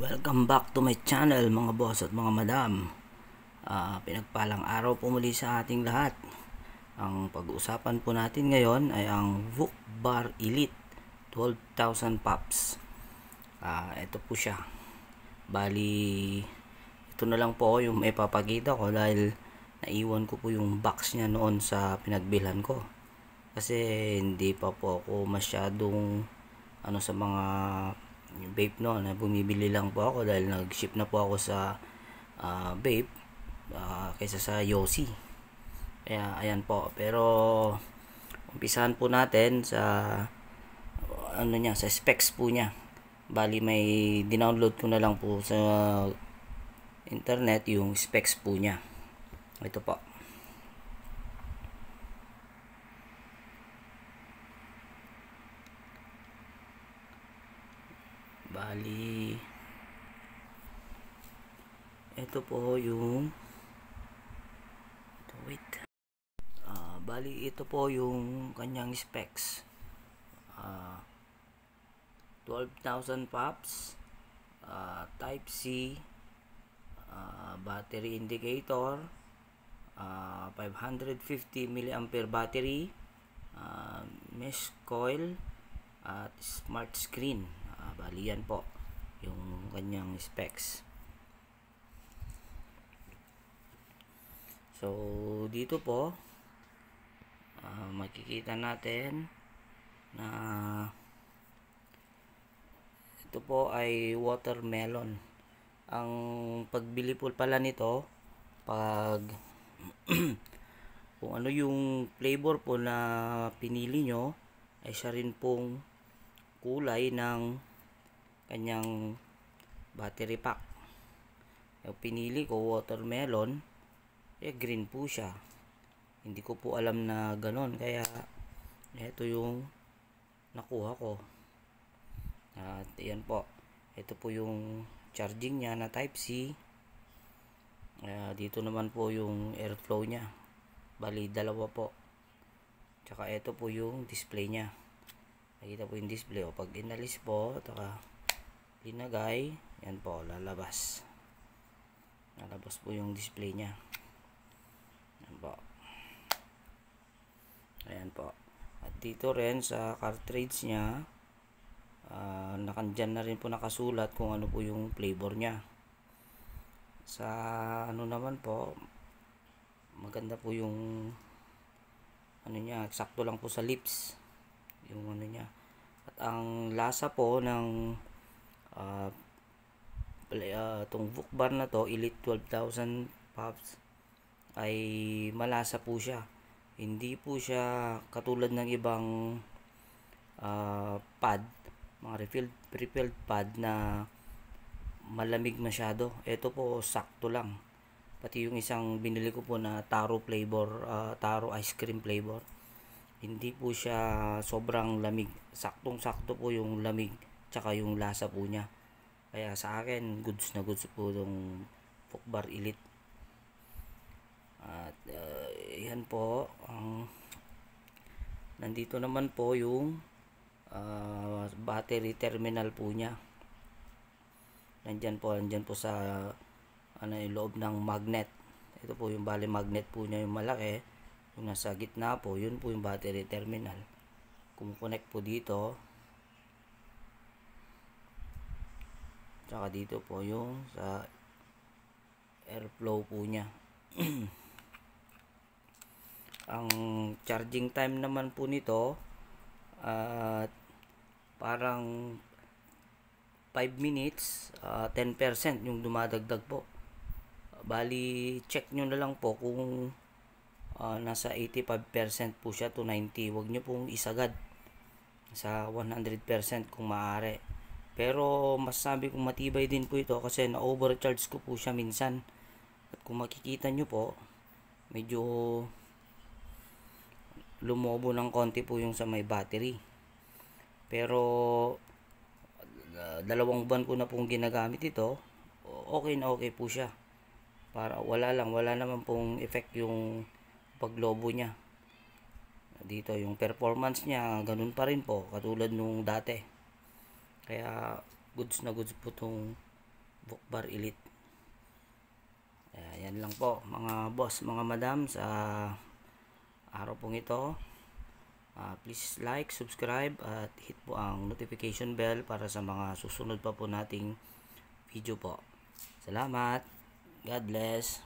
Welcome back to my channel mga boss at mga madam. Pinagpalang araw po muli sa ating lahat. Ang pag-uusapan po natin ngayon ay ang VOOC Bar Elite 12,000 pops. Ito po siya. Bali, ito na lang po yung may papakita ko dahil naiwan ko po yung box niya noon sa pinagbilhan ko. Kasi hindi pa po ako masyadong sa mga vape no, na bumibili lang po ako dahil nag-ship na po ako sa vape kaysa sa Yossi. Kaya ayan po, pero umpisahan po natin sa sa specs po niya. Bali may dinownload ko na lang po sa internet yung specs po niya. Ito po. Bali, ito po yung bali ito po yung kanyang specs. 12,000 pops, type C, battery indicator, 550 mAh battery, mesh coil at smart screen. Bali yan po yung kanyang specs. So dito po makikita natin na ito po ay watermelon. Ang pagbili po pala nito, pag kung ano yung flavor po na pinili nyo, ay siya rin pong kulay ng kanyang battery pack. Yung pinili ko watermelon, green po siya. Hindi ko po alam na ganon, kaya ito yung nakuha ko. At yan po, ito po yung charging niya na type C. Dito naman po yung airflow niya, bali dalawa po. Tsaka ito po yung display niya. Nakita po yung display. Pag inalis po, taka linagay, yan po, lalabas po yung display niya. Yan po. Ayan po. At dito rin sa cartridge niya, nakandyan na rin po nakasulat kung ano po yung flavor niya. Sa naman po, maganda po yung niya, sakto lang po sa lips yung niya. At ang lasa po ng itong VOOC bar na to, Elite 12,000 pops, ay malasa po siya. Hindi po siya katulad ng ibang pad, mga refilled pad na malamig masyado. Ito po sakto lang. Pati yung isang binili ko po na taro flavor, taro ice cream flavor, hindi po siya sobrang lamig. Saktong sakto po yung lamig tsaka yung lasa po niya. Kaya sa akin, goods na goods po itong VOOC bar Elite. At yan po, nandito naman po yung battery terminal po niya. Nandyan po sa yung loob ng magnet. Ito po yung bali magnet po niya, yung malaki, yung nasa gitna po, yun po yung battery terminal. Kumukonect po dito. Tsaka dito po yung sa airflow po niya. Ang charging time naman po nito parang 5 minutes, 10% yung dumadagdag po. Bali check nyo na lang po kung nasa 85% po siya to 90. Huwag nyo pong isagad sa 100% kung maaari. Pero masasabi kong matibay din po ito kasi na-overcharge ko po siya minsan. At kung makikita nyo po, medyo lumobo ng konti po yung sa may battery. Pero 2 buwan ko na pong ginagamit ito, okay na okay po siya. Para wala naman pong effect yung paglobo niya. Dito yung performance niya, ganun pa rin po katulad nung dati. Kaya goods na goods po itong Vukbar Elite. Yan lang po mga boss, mga madam, sa araw pong ito. Please like, subscribe at hit po ang notification bell para sa mga susunod pa po nating video po. Salamat. God bless.